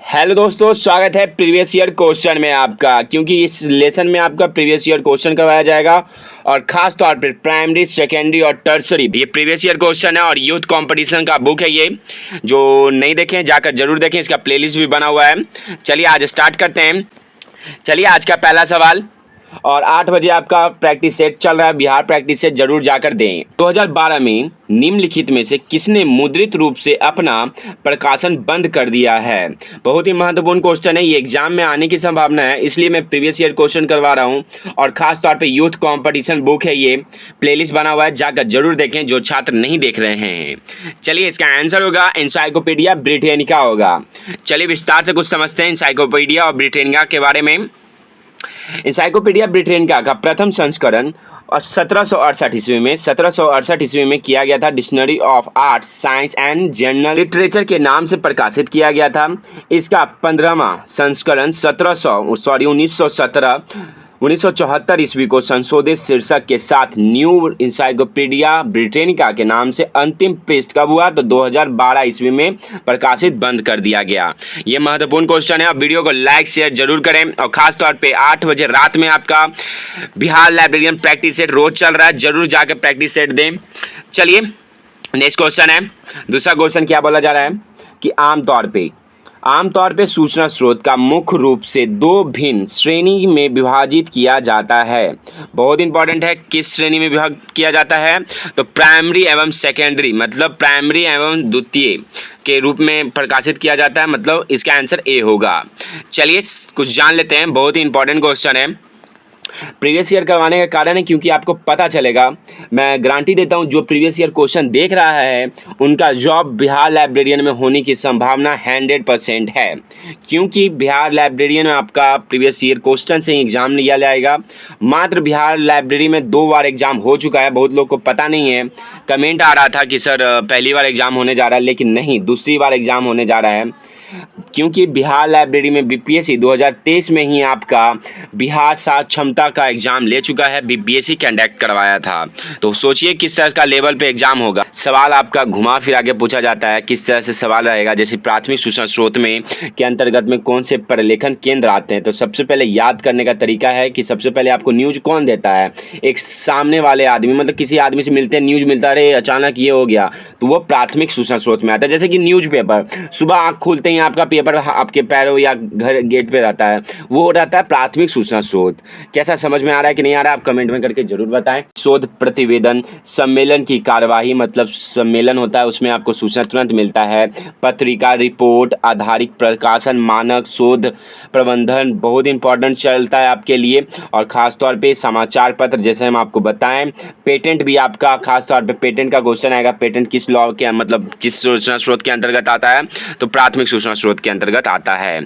Hello दोस्तों, स्वागत है प्रीवियस ईयर क्वेश्चन में आपका। क्योंकि इस लेसन में आपका प्रीवियस ईयर क्वेश्चन करवाया जाएगा और खास तौर पर प्राइमरी, सेकेंडरी और टर्सरी। ये प्रीवियस ईयर क्वेश्चन है और यूथ कंपटीशन का बुक है। ये जो नहीं देखें जाकर जरूर देखें, इसका प्लेलिस्ट भी बना हुआ है। चलिए आज स्टार्ट करते हैं। चलिए आज का पहला सवाल, और 8 बजे आपका प्रैक्टिस सेट चल रहा है, बिहार प्रैक्टिस सेट जरूर जाकर दें। 2012 में निम्नलिखित में से किसने मुद्रित रूप से अपना प्रकाशन बंद कर दिया है? बहुत ही महत्वपूर्ण क्वेश्चन है, ये एग्जाम में आने की संभावना है, इसलिए मैं प्रीवियस ईयर क्वेश्चन करवा रहा हूं। और खास तौर पे यूथ कंपटीशन बुक है, ये प्लेलिस्ट बना हुआ है, जाकर जरूर देखें जो छात्र नहीं देख रहे हैं। चलिए इसका आंसर होगा एनसाइक्लोपीडिया ब्रिटेनिका होगा। चलिए विस्तार से कुछ समझते हैं एनसाइक्लोपीडिया और ब्रिटेनिका के बारे में। एनसाइक्लोपीडिया ब्रिटेनिका का प्रथम संस्करण और 1768 ईस्वी में किया गया था। Dictionary of art, science and general literature के नाम से प्रकाशित किया गया था। इसका 15वां संस्करण 1974 ईस्वी को संशोधित शीर्षक के साथ न्यू इंसाइक्लोपीडिया ब्रिटेनिका के नाम से अंतिम पृष्ठ कब हुआ? तो 2012 ईस्वी में प्रकाशित बंद कर दिया गया। ये महत्वपूर्ण क्वेश्चन है। अब वीडियो को लाइक शेयर जरूर करें और खास तौर पे 8 बजे रात में आपका बिहार लाइब्रेरियन प्रैक्टिस सेट रोज चल रहा है, जरूर जाकर प्रैक्टिस सेट दें। चलिए नेक्स्ट क्वेश्चन है। दूसरा क्वेश्चन क्या बोला जा रहा है कि आमतौर पे सूचना स्रोत का मुख्य रूप से 2 भिन्न श्रेणी में विभाजित किया जाता है। बहुत इंपॉर्टेंट है, किस श्रेणी में विभाजित किया जाता है? तो प्राइमरी एवं सेकेंडरी, मतलब प्राइमरी एवं द्वितीय के रूप में प्रकाशित किया जाता है, मतलब इसका आंसर ए होगा। चलिए कुछ जान लेते हैं, बहुत ही इंपॉर्टेंट क्वेश्चन है। प्रीवियस ईयर करवाने का कारण है क्योंकि आपको पता चलेगा, मैं गारंटी देता हूं जो प्रीवियस ईयर क्वेश्चन देख रहा है उनका जॉब बिहार लाइब्रेरियन में होने की संभावना 100% है। क्योंकि बिहार लाइब्रेरियन में आपका प्रीवियस ईयर क्वेश्चन से ही एग्जाम लिया जाएगा। मात्र बिहार लाइब्रेरी में 2 बार एग्जाम हो चुका है, बहुत लोग को पता नहीं है। कमेंट आ रहा था कि सर पहली बार एग्जाम होने जा रहा है, लेकिन नहीं, दूसरी बार एग्जाम होने जा रहा है। क्योंकि बिहार लाइब्रेरी में बीपीएससी 2023 में ही आपका बिहार साख क्षमता का एग्जाम ले चुका है, बीपीएससी कंडक्ट करवाया था। तो सोचिए किस तरह का लेवल पे एग्जाम होगा। सवाल आपका घुमा फिरा के पूछा जाता है, किस तरह से सवाल रहेगा। जैसे प्राथमिक सूचना स्रोत में के अंतर्गत में कौन से प्रलेखन केंद्र आते हैं, तो सबसे पहले याद करने का तरीका है कि सबसे पहले आपको न्यूज कौन देता है? एक सामने वाले आदमी, मतलब किसी आदमी से मिलते हैं, न्यूज मिलता रहे, अचानक ये हो गया, तो वो प्राथमिक सूचना स्रोत में आता है। जैसे कि न्यूज पेपर, सुबह आँख खुलते ही आपका पेपर आपके पैरों या घर गेट पे रहता है, वो रहता है प्राथमिक सूचना स्रोत। कैसा समझ में आ रहा है कि नहीं आ रहा है, आप कमेंट में करके जरूर बताएं। शोध प्रतिवेदन, सम्मेलन की कार्यवाही, मतलब सम्मेलन होता है उसमें आपको सूचना तुरंत मिलता है। पत्रिका, रिपोर्ट आधारित प्रकाशन, मानक, शोध प्रबंधन बहुत इंपॉर्टेंट चलता है आपके लिए। और खास तौर पे समाचार पत्र, जैसे हम आपको बताएं। पेटेंट भी आपका, खास तौर पे पेटेंट का क्वेश्चन आएगा। पेटेंट किस लॉ के, मतलब किस सूचना स्रोत के अंतर्गत आता है? तो प्राथमिक सूचना स्रोत के अंतर्गत आता है।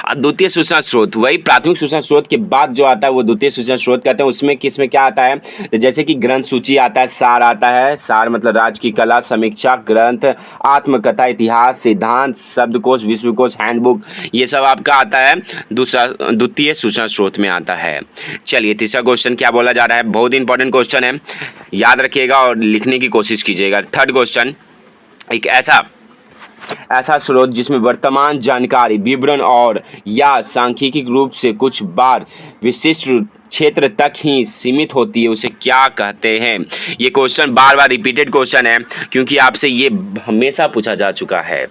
और द्वितीय सूचना स्रोत, वही प्राथमिक सूचना स्रोत के बाद जो आता है वो द्वितीय सूचना स्रोत कहते हैं। उसमें किस में क्या आता है? तो जैसे कि ग्रंथ सूची आता है, सार आता है, सार मतलब राज की कला, समीक्षा, ग्रंथ, आत्मकथा, इतिहास, सिद्धांत, शब्दकोश, विश्वकोश, हैंडबुक, ये सब आपका आता है द्वितीय सूचना स्रोत में आता है। चलिए तीसरा क्वेश्चन क्या बोला जा रहा है, बहुत इंपॉर्टेंट क्वेश्चन है, याद रखिएगा और लिखने की कोशिश कीजिएगा। थर्ड क्वेश्चन, एक ऐसा स्रोत जिसमें वर्तमान जानकारी, विवरण और या सांख्यिकी रूप से कुछ बार विशिष्ट क्षेत्र तक ही सीमित होती है, उसे क्या कहते हैं? ये क्वेश्चन बार बार रिपीटेड क्वेश्चन है क्योंकि आपसे ये हमेशा पूछा जा चुका है।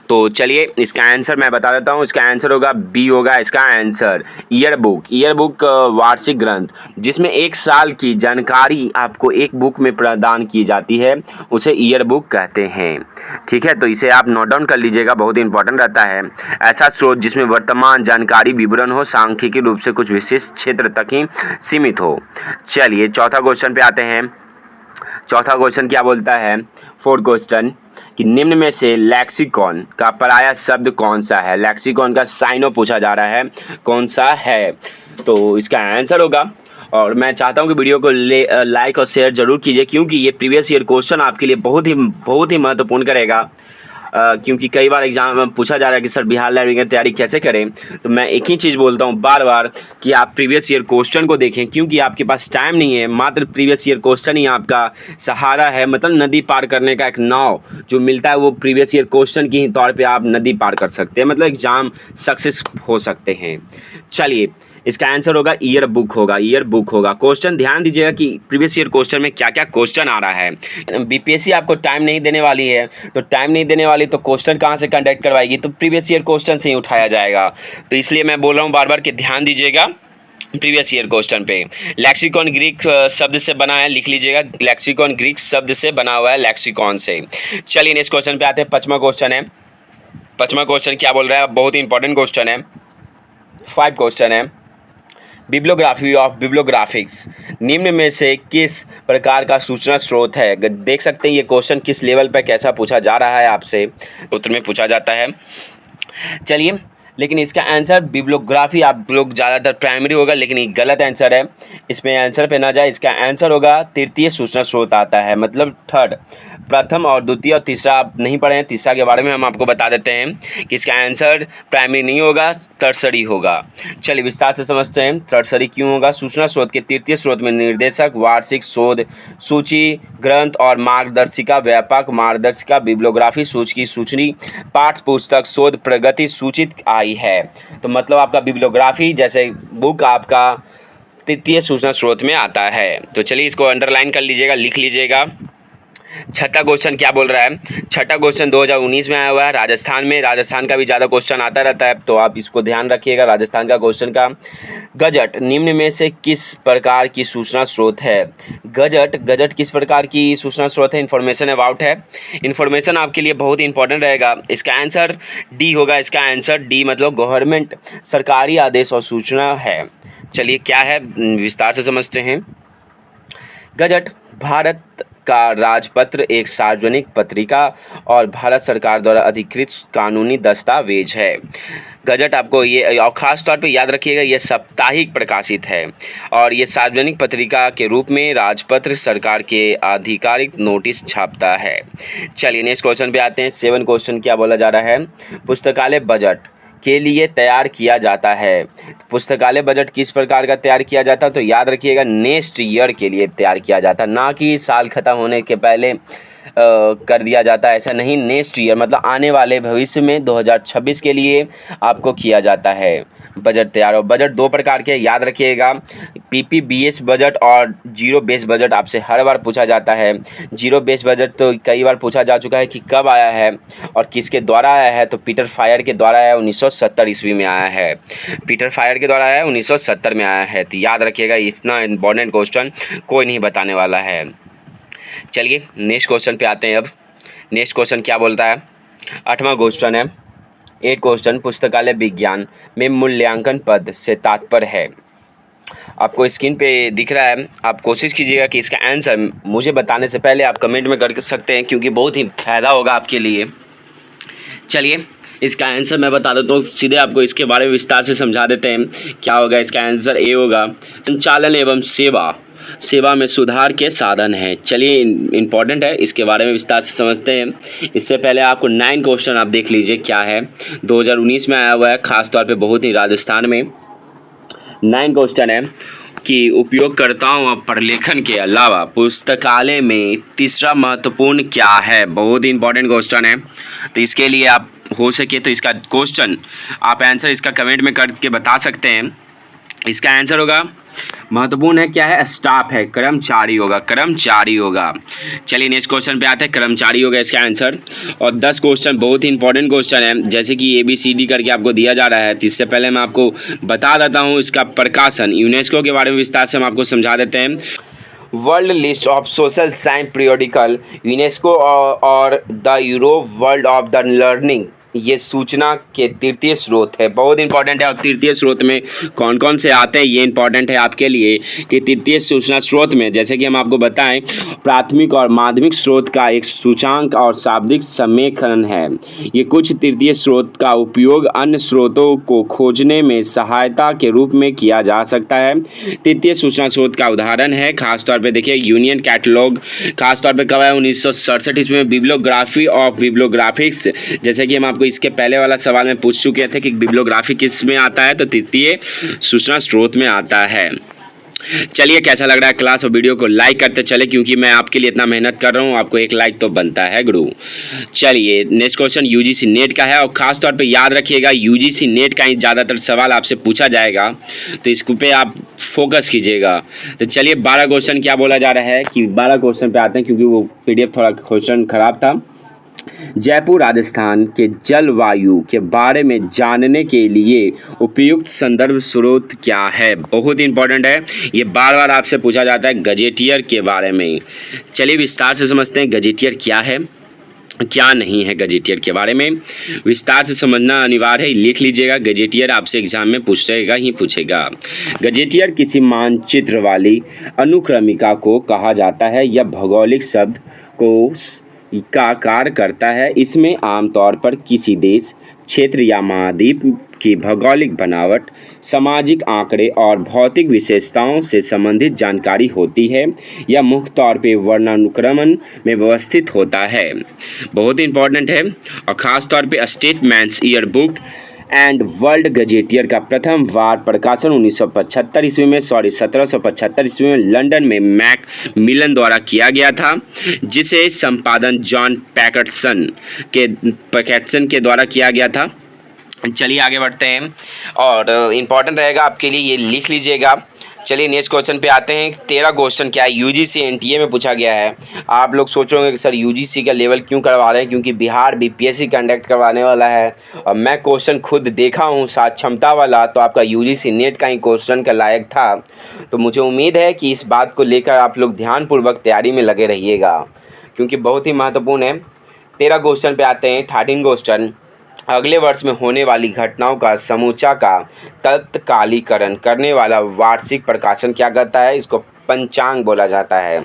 तो चलिए इसका आंसर मैं बता देता हूँ। इसका आंसर होगा बी होगा इसका आंसर। ईयरबुक वार्षिक ग्रंथ, जिसमें 1 साल की जानकारी आपको एक बुक में प्रदान की जाती है, उसे ईयरबुक कहते हैं। ठीक है, तो इसे आप नोट डाउन कर लीजिएगा, बहुत इंपॉर्टेंट रहता है। ऐसा स्रोत जिसमें वर्तमान जानकारी, विवरण हो, सांख्यिकी रूप से कुछ विशिष्ट क्षेत्र तक ही सीमित हो। चलिए चौथा क्वेश्चन पे आते हैं। चौथा क्वेश्चन क्या बोलता है? फोर्थ क्वेश्चन कि निम्न में से लेक्सिकॉन का पराया शब्द कौन सा है? लेक्सिकॉन का साइनो पूछा जा रहा है, कौन सा है? तो इसका आंसर होगा, और मैं चाहता हूं कि वीडियो को लाइक और शेयर जरूर कीजिए क्योंकि ये प्रीवियस ईयर क्वेश्चन आपके लिए बहुत ही महत्वपूर्ण करेगा। क्योंकि कई बार एग्जाम में पूछा जा रहा है कि सर बिहार लाइब्रेरी की तैयारी कैसे करें, तो मैं एक ही चीज़ बोलता हूँ बार बार कि आप प्रीवियस ईयर क्वेश्चन को देखें, क्योंकि आपके पास टाइम नहीं है। मात्र प्रीवियस ईयर क्वेश्चन ही आपका सहारा है, मतलब नदी पार करने का एक नाव जो मिलता है वो प्रीवियस ईयर क्वेश्चन के ही तौर पे आप नदी पार कर सकते हैं, मतलब एग्जाम सक्सेस हो सकते हैं। चलिए, इसका आंसर होगा ईयर बुक होगा, ईयर बुक होगा। क्वेश्चन ध्यान दीजिएगा कि प्रीवियस ईयर क्वेश्चन में क्या क्या क्वेश्चन आ रहा है। बीपीएससी आपको टाइम नहीं देने वाली है, तो टाइम नहीं देने वाली तो क्वेश्चन कहाँ से कंडक्ट करवाएगी, तो प्रीवियस ईयर क्वेश्चन से ही उठाया जाएगा। तो इसलिए मैं बोल रहा हूँ बार बार कि ध्यान दीजिएगा प्रीवियस ईयर क्वेश्चन पे। लेक्सिकॉन ग्रीक शब्द से बना है, लिख लीजिएगा, लेक्सिकॉन ग्रीक शब्द से बना हुआ है, लेक्सिकॉन से। चलिए नेक्स्ट क्वेश्चन पे आते हैं। 5वां क्वेश्चन है। 5वां क्वेश्चन क्या बोल रहा है, बहुत ही इंपॉर्टेंट क्वेश्चन है। 5 क्वेश्चन है। बिब्लियोग्राफी ऑफ बिब्लियोग्राफिक्स निम्न में से किस प्रकार का सूचना स्रोत है। देख सकते हैं ये क्वेश्चन किस लेवल पर कैसा पूछा जा रहा है, आपसे उत्तर में पूछा जाता है। चलिए, लेकिन इसका आंसर बिब्लियोग्राफी आप लोग ज़्यादातर प्राइमरी होगा, लेकिन ये गलत आंसर है। इसमें आंसर पे ना जाए, इसका आंसर होगा तृतीय सूचना स्रोत आता है, मतलब थर्ड। प्रथम और द्वितीय और तीसरा आप नहीं पढ़े हैं, तीसरा के बारे में हम आपको बता देते हैं कि इसका आंसर प्राइमरी नहीं होगा, टर्सरी होगा। चलिए विस्तार से समझते हैं टर्सरी क्यों होगा। सूचना स्रोत के तृतीय स्रोत में निर्देशक, वार्षिक शोध सूची, ग्रंथ और मार्गदर्शिका, व्यापक मार्गदर्शिका, बिब्लियोग्राफी सूची, सूचनी, पाठ्य पुस्तक, शोध प्रगति सूचित आई है। तो मतलब आपका बिब्लियोग्राफी जैसे बुक आपका तृतीय सूचना स्रोत में आता है। तो चलिए इसको अंडरलाइन कर लीजिएगा, लिख लीजिएगा। 6ठा क्वेश्चन क्या बोल रहा है। 6ठा क्वेश्चन 2019 में आया हुआ है, राजस्थान में। राजस्थान का भी ज़्यादा क्वेश्चन आता रहता है, तो आप इसको ध्यान रखिएगा राजस्थान का क्वेश्चन का। गजट निम्न में से किस प्रकार की सूचना स्रोत है। गजट किस प्रकार की सूचना स्रोत है, इन्फॉर्मेशन अबाउट है। इन्फॉर्मेशन आपके लिए बहुत ही इंपॉर्टेंट रहेगा। इसका आंसर डी होगा, इसका आंसर डी, मतलब गवर्नमेंट सरकारी आदेश और सूचना है। चलिए क्या है विस्तार से समझते हैं। गजट भारत का राजपत्र एक सार्वजनिक पत्रिका और भारत सरकार द्वारा अधिकृत कानूनी दस्तावेज है। गजट आपको ये और ख़ास तौर पे याद रखिएगा, ये साप्ताहिक प्रकाशित है और ये सार्वजनिक पत्रिका के रूप में राजपत्र सरकार के आधिकारिक नोटिस छापता है। चलिए नेक्स्ट क्वेश्चन पे आते हैं। 7 क्वेश्चन क्या बोला जा रहा है। पुस्तकालय बजट के लिए तैयार किया जाता है। पुस्तकालय बजट किस प्रकार का तैयार किया जाता है, तो याद रखिएगा नेक्स्ट ईयर के लिए तैयार किया जाता है, ना कि साल ख़त्म होने के पहले कर दिया जाता है, ऐसा नहीं। नेक्स्ट ईयर मतलब आने वाले भविष्य में 2026 के लिए आपको किया जाता है बजट तैयार। और बजट 2 प्रकार के याद रखिएगा, पीपीबीएस बजट और जीरो बेस बजट आपसे हर बार पूछा जाता है। जीरो बेस बजट तो कई बार पूछा जा चुका है कि कब आया है और किसके द्वारा आया है, तो पीटर फायर के द्वारा आया, 1970 ईस्वी में आया है। पीटर फायर के द्वारा आया, 1970 में आया है। तो याद रखिएगा, इतना इम्पोर्टेंट क्वेश्चन कोई नहीं बताने वाला है। चलिए नेक्स्ट क्वेश्चन पे आते हैं। अब नेक्स्ट क्वेश्चन क्या बोलता है। 8वां क्वेश्चन है। 8 क्वेश्चन पुस्तकालय विज्ञान में मूल्यांकन पद से तात्पर्य है। आपको स्क्रीन पे दिख रहा है, आप कोशिश कीजिएगा कि इसका आंसर मुझे बताने से पहले आप कमेंट में कर सकते हैं, क्योंकि बहुत ही फायदा होगा आपके लिए। चलिए इसका आंसर मैं बता देता हूँ, सीधे आपको इसके बारे में विस्तार से समझा देते हैं। क्या होगा इसका आंसर, ए होगा संचालन एवं सेवा में सुधार के साधन है। चलिए इंपॉर्टेंट है, इसके बारे में विस्तार से समझते हैं। इससे पहले आपको 9 क्वेश्चन आप देख लीजिए क्या है। 2019 में आया हुआ है, खास तौर पे बहुत ही राजस्थान में। 9 क्वेश्चन है कि उपयोगकर्ताओं और प्रलेखन के अलावा पुस्तकालय में तीसरा महत्वपूर्ण क्या है। बहुत ही इंपॉर्टेंट क्वेश्चन है, तो इसके लिए आप हो सके तो इसका क्वेश्चन आप आंसर इसका कमेंट में करके बता सकते हैं। इसका आंसर होगा महत्वपूर्ण है क्या है, स्टाफ है, कर्मचारी होगा, कर्मचारी होगा। चलिए नेक्स्ट क्वेश्चन पे आते हैं, कर्मचारी होगा इसका आंसर। और 10 क्वेश्चन बहुत ही इंपॉर्टेंट क्वेश्चन है, जैसे कि ABCD करके आपको दिया जा रहा है। इससे पहले मैं आपको बता देता हूँ इसका प्रकाशन, यूनेस्को के बारे में विस्तार से हम आपको समझा देते हैं। World list of social science periodical, UNESCO और the Europe world of the learning ये सूचना के तृतीय स्रोत है। बहुत इंपॉर्टेंट है। और तृतीय स्रोत में कौन कौन से आते हैं ये इंपॉर्टेंट है आपके लिए कि तृतीय सूचना स्रोत में जैसे कि हम आपको बताएं प्राथमिक और माध्यमिक स्रोत का एक सूचकांक और शाब्दिक समेकन है। ये कुछ तृतीय स्रोत का उपयोग अन्य स्रोतों को खोजने में सहायता के रूप में किया जा सकता है। तृतीय सूचना स्रोत का उदाहरण है खासतौर पर देखिए यूनियन कैटलॉग, खासतौर पर कब है 1967 ईस्वी में बिब्लियोग्राफी ऑफ बिब्लियोग्राफिक्स। जैसे कि हम आपको इसके पहले वाला सवाल में पूछ चुके थे कि बिब्लियोग्राफी किस में आता है, तो तृतीय सूचना स्रोत में आता है। चलिए कैसा लग रहा है क्लास, और वीडियो को लाइक करते चले क्योंकि मैं आपके लिए इतना मेहनत कर रहा हूँ, आपको एक लाइक तो बनता है गुरु। चलिए नेक्स्ट क्वेश्चन यूजीसी नेट का है और खास तौर पे याद रखिएगा यूजीसी नेट का ही ज़्यादातर सवाल आपसे पूछा जाएगा तो इसको पे आप फोकस कीजिएगा। तो चलिए 12 क्वेश्चन क्या बोला जा रहा है कि 12 क्वेश्चन पे आते हैं क्योंकि वो पीडीएफ थोड़ा क्वेश्चन खराब था। जयपुर राजस्थान के जलवायु के बारे में जानने के लिए उपयुक्त संदर्भ स्रोत क्या है? बहुत इंपॉर्टेंट है, ये बार बार आपसे पूछा जाता है गजेटियर के बारे में। चलिए विस्तार से समझते हैं गजेटियर क्या है क्या नहीं है। गजेटियर के बारे में विस्तार से समझना अनिवार्य है, लिख लीजिएगा। गजेटियर आपसे एग्जाम में पूछेगा। गजेटियर किसी मानचित्र वाली अनुक्रमिका को कहा जाता है। यह भौगोलिक शब्द को का कार्य करता है। इसमें आमतौर पर किसी देश, क्षेत्र या महाद्वीप की भौगोलिक बनावट, सामाजिक आंकड़े और भौतिक विशेषताओं से संबंधित जानकारी होती है। यह मुख्य तौर पर वर्णानुक्रमण में व्यवस्थित होता है। बहुत इंपॉर्टेंट है। और ख़ास तौर पे statements year book and world gazetteer का प्रथम वार प्रकाशन 1775 ईस्वी में लंदन में मैक मिलन द्वारा किया गया था, जिसे संपादन जॉन पैटरसन के द्वारा किया गया था। चलिए आगे बढ़ते हैं और इम्पॉर्टेंट रहेगा आपके लिए, ये लिख लीजिएगा। चलिए नेक्स्ट क्वेश्चन पे आते हैं। 13 क्वेश्चन क्या है यूजीसी एनटीए में पूछा गया है। आप लोग सोचोगे कि सर यूजीसी का लेवल क्यों करवा रहे हैं, क्योंकि बिहार बीपीएससी कंडक्ट करवाने वाला है और मैं क्वेश्चन खुद देखा हूँ सात क्षमता वाला, तो आपका यूजीसी नेट का ही क्वेश्चन का लायक था। तो मुझे उम्मीद है कि इस बात को लेकर आप लोग ध्यानपूर्वक तैयारी में लगे रहिएगा क्योंकि बहुत ही महत्वपूर्ण है। 13 क्वेश्चन पे आते हैं। 13 क्वेश्चन, अगले वर्ष में होने वाली घटनाओं का समूचा का तत्कालीकरण करने वाला वार्षिक प्रकाशन क्या कहता है? इसको पंचांग बोला जाता है।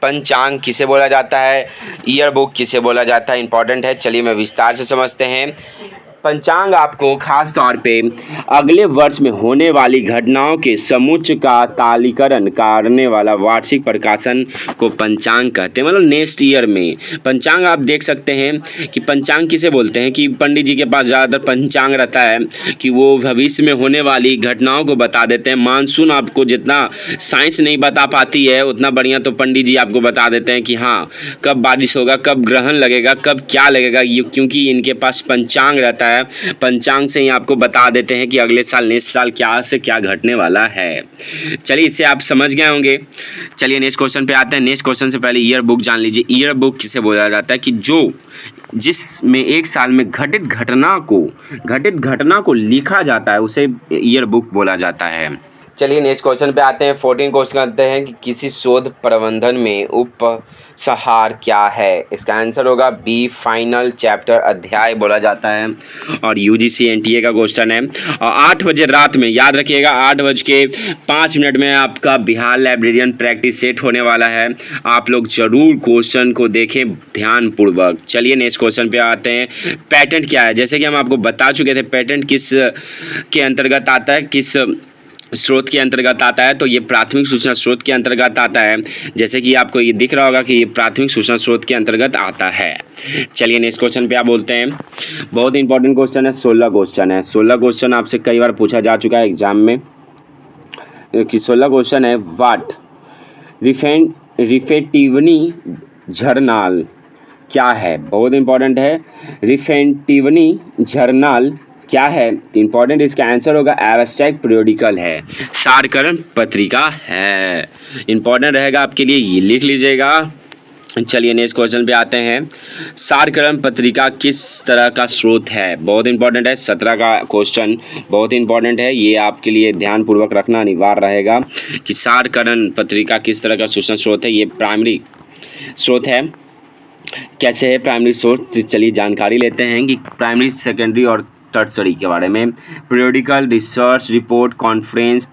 पंचांग किसे बोला जाता है? ईयर बुक किसे बोला जाता है? इंपॉर्टेंट है। चलिए मैं विस्तार से समझते हैं। पंचांग आपको खास तौर पे अगले वर्ष में होने वाली घटनाओं के समुच्चय का तालीकरण करने वाला वार्षिक प्रकाशन को पंचांग कहते हैं। मतलब नेक्स्ट ईयर में पंचांग आप देख सकते हैं कि पंचांग किसे बोलते हैं कि पंडित जी के पास ज़्यादातर पंचांग रहता है कि वो भविष्य में होने वाली घटनाओं को बता देते हैं। मानसून आपको जितना साइंस नहीं बता पाती है उतना बढ़िया तो पंडित जी आपको बता देते हैं कि हाँ कब बारिश होगा, कब ग्रहण लगेगा, कब क्या लगेगा, ये क्योंकि इनके पास पंचांग रहता है। पंचांग से ही आपको बता देते हैं कि अगले साल नेक्स्ट साल क्या से क्या घटने वाला है। चलिए इससे आप समझ गए होंगे। चलिए नेक्स्ट क्वेश्चन पे आते हैं। नेक्स्ट क्वेश्चन से पहले ईयर बुक जान लीजिए। ईयर बुक किसे बोला जाता है कि जिसमें एक साल में घटित घटना को लिखा जाता है उसे ईयर बुक बोला जाता है। चलिए नेक्स्ट क्वेश्चन पे आते हैं। 14 क्वेश्चन आते हैं कि किसी शोध प्रबंधन में उपसहार क्या है? इसका आंसर होगा बी, फाइनल चैप्टर अध्याय बोला जाता है। और यूजीसी एनटीए का क्वेश्चन है। और 8 बजे रात में याद रखिएगा 8:05 में आपका बिहार लाइब्रेरियन प्रैक्टिस सेट होने वाला है। आप लोग जरूर क्वेश्चन को देखें ध्यानपूर्वक। चलिए नेक्स्ट क्वेश्चन पे आते हैं। पैटेंट क्या है? जैसे कि हम आपको बता चुके थे पैटेंट किस के अंतर्गत आता है, किस स्रोत के अंतर्गत आता है, तो ये प्राथमिक सूचना स्रोत के अंतर्गत आता है। जैसे कि आपको ये दिख रहा होगा कि ये प्राथमिक सूचना स्रोत के अंतर्गत आता है। चलिए नेक्स्ट क्वेश्चन पे आप बोलते हैं। बहुत इंपॉर्टेंट क्वेश्चन है। 16 क्वेश्चन है। 16 क्वेश्चन आपसे कई बार पूछा जा चुका है एग्जाम में कि 16 क्वेश्चन है। वाट रिफेटिवनी झरनाल क्या है? बहुत इंपॉर्टेंट है। रिफेटिवनी झरनाल क्या है? इंपॉर्टेंट इसका आंसर होगा एब्स्ट्रैक्ट पीरियोडिकल है, सारकरण पत्रिका है। इंपॉर्टेंट रहेगा आपके लिए, ये लिख लीजिएगा। चलिए नेक्स्ट क्वेश्चन पे आते हैं। सारकरण पत्रिका किस तरह का स्रोत है? बहुत इंपॉर्टेंट है। 17 का क्वेश्चन बहुत इंपॉर्टेंट है, ये आपके लिए ध्यानपूर्वक रखना अनिवार्य रहेगा कि सारकरण पत्रिका किस तरह का सूचना स्रोत है। ये प्राइमरी स्रोत है। कैसे है प्राइमरी सोर्स, चलिए जानकारी लेते हैं कि प्राइमरी, सेकेंडरी और टर्सरी के बारे में। Periodical, research report, conference,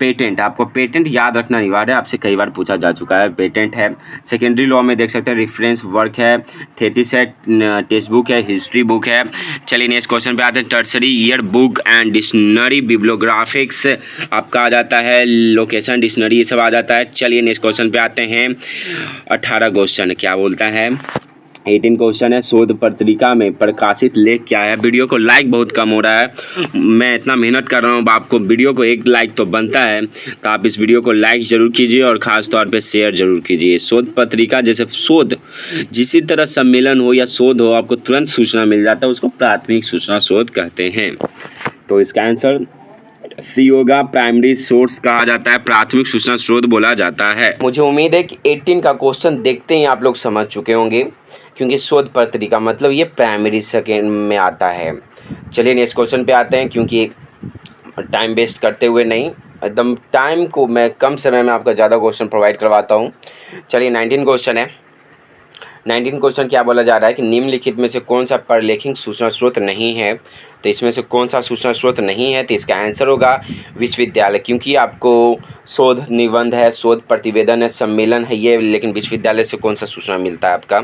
patent. आपको पेटेंट याद रखना अनिवार्य है, आपसे कई बार पूछा जा चुका है। पेटेंट है। सेकेंडरी लॉ में देख सकते हैं रेफरेंस वर्क है, थेसिस है, टेक्स्ट बुक है, हिस्ट्री बुक है। चलिए नेक्स्ट क्वेश्चन पे आते हैं। Tertiary yearbook and dictionary, bibliographics आपका आ जाता है, लोकेशन, डिक्शनरी, ये सब आ जाता है। चलिए नेक्स्ट क्वेश्चन पे आते हैं। 18 क्वेश्चन क्या बोलता है। 18 क्वेश्चन है। शोध पत्रिका में प्रकाशित लेख क्या है। वीडियो को लाइक बहुत कम हो रहा है, मैं इतना मेहनत कर रहा हूँ, आपको वीडियो को एक लाइक तो बनता है, तो आप इस वीडियो को लाइक जरूर कीजिए और ख़ास तौर पे शेयर जरूर कीजिए। शोध पत्रिका, जैसे शोध, जिसी तरह सम्मेलन हो या शोध हो, आपको तुरंत सूचना मिल जाता है, उसको प्राथमिक सूचना शोध कहते हैं। तो इसका आंसर सी होगा, प्राइमरी सोर्स कहा जाता है, प्राथमिक सूचना स्रोत बोला जाता है। मुझे उम्मीद है कि 18 का क्वेश्चन देखते ही आप लोग समझ चुके होंगे, क्योंकि शोध पत्रिका मतलब ये प्राइमरी सेकेंड में आता है। चलिए नेक्स्ट क्वेश्चन पे आते हैं, क्योंकि टाइम वेस्ट करते हुए नहीं, एकदम टाइम को मैं कम समय में आपका ज़्यादा क्वेश्चन प्रोवाइड करवाता हूँ। चलिए 19 क्वेश्चन है। 19 क्वेश्चन क्या बोला जा रहा है कि निम्नलिखित में से कौन सा प्रलेखित सूचना स्रोत नहीं है। तो इसमें से कौन सा सूचना स्रोत नहीं है, तो इसका आंसर होगा विश्वविद्यालय, क्योंकि आपको शोध निबंध है, शोध प्रतिवेदन है, सम्मेलन है ये, लेकिन विश्वविद्यालय से कौन सा सूचना मिलता है आपका।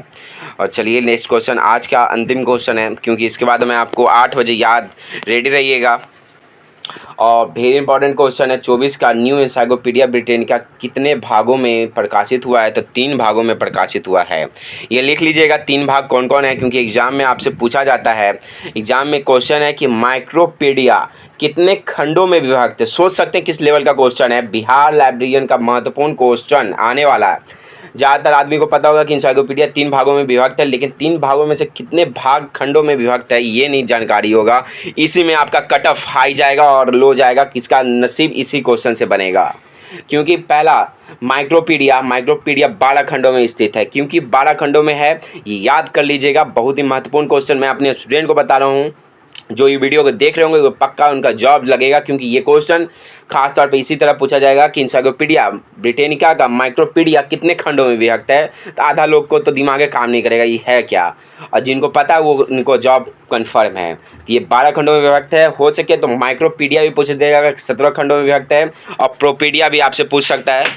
और चलिए नेक्स्ट क्वेश्चन आज का अंतिम क्वेश्चन है, क्योंकि इसके बाद मैं आपको 8 बजे याद, रेडी रहिएगा। और वेरी इंपॉर्टेंट क्वेश्चन है 24 का। न्यू एनसाइक्लोपीडिया ब्रिटेनिका कितने भागों में प्रकाशित हुआ है, तो 3 भागों में प्रकाशित हुआ है। ये लिख लीजिएगा 3 भाग कौन कौन है, क्योंकि एग्जाम में आपसे पूछा जाता है। एग्जाम में क्वेश्चन है कि माइक्रोपीडिया कितने खंडों में विभक्त है। सोच सकते हैं किस लेवल का क्वेश्चन है, बिहार लाइब्रेरियन का महत्वपूर्ण क्वेश्चन आने वाला है। ज़्यादातर आदमी को पता होगा कि इंसाइक्लोपीडिया 3 भागों में विभक्त है, लेकिन 3 भागों में से कितने भाग खंडों में विभक्त है ये नहीं जानकारी होगा। इसी में आपका कट ऑफ हाई जाएगा और लो जाएगा, किसका नसीब इसी क्वेश्चन से बनेगा। क्योंकि पहला माइक्रोपीडिया 12 खंडों में स्थित है, क्योंकि 12 खंडों में है, ये याद कर लीजिएगा। बहुत ही महत्वपूर्ण क्वेश्चन मैं अपने स्टूडेंट को बता रहा हूँ, जो ये वीडियो को देख रहे होंगे वो पक्का उनका जॉब लगेगा, क्योंकि ये क्वेश्चन खास तौर पे इसी तरह पूछा जाएगा कि इंसाइक्लोपीडिया ब्रिटेनिका का माइक्रोपीडिया कितने खंडों में विभक्त है। तो आधा लोग को तो दिमाग काम नहीं करेगा ये है क्या, और जिनको पता है वो उनको जॉब कन्फर्म है। तो ये 12 खंडों में विभक्त है। हो सके तो माइक्रोपीडिया भी पूछ देगा, 17 खंडों में विभक्त है, और प्रोपीडिया भी आपसे पूछ सकता है,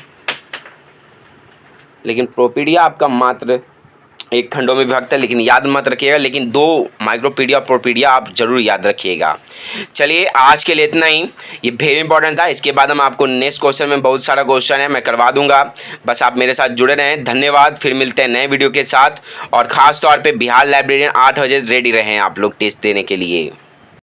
लेकिन प्रोपीडिया आपका मात्र 1 खंडों में विभक्त है, लेकिन याद मत रखिएगा। लेकिन 2 माइक्रोपीडिया प्रोपीडिया आप जरूर याद रखिएगा। चलिए आज के लिए इतना ही, ये वेरी इंपॉर्टेंट था। इसके बाद हम आपको नेक्स्ट क्वेश्चन में बहुत सारा क्वेश्चन है मैं करवा दूंगा, बस आप मेरे साथ जुड़े रहें। धन्यवाद, फिर मिलते हैं नए वीडियो के साथ। और ख़ास तौर पे बिहार लाइब्रेरियन 8 बजे रेडी रहें आप लोग टेस्ट देने के लिए।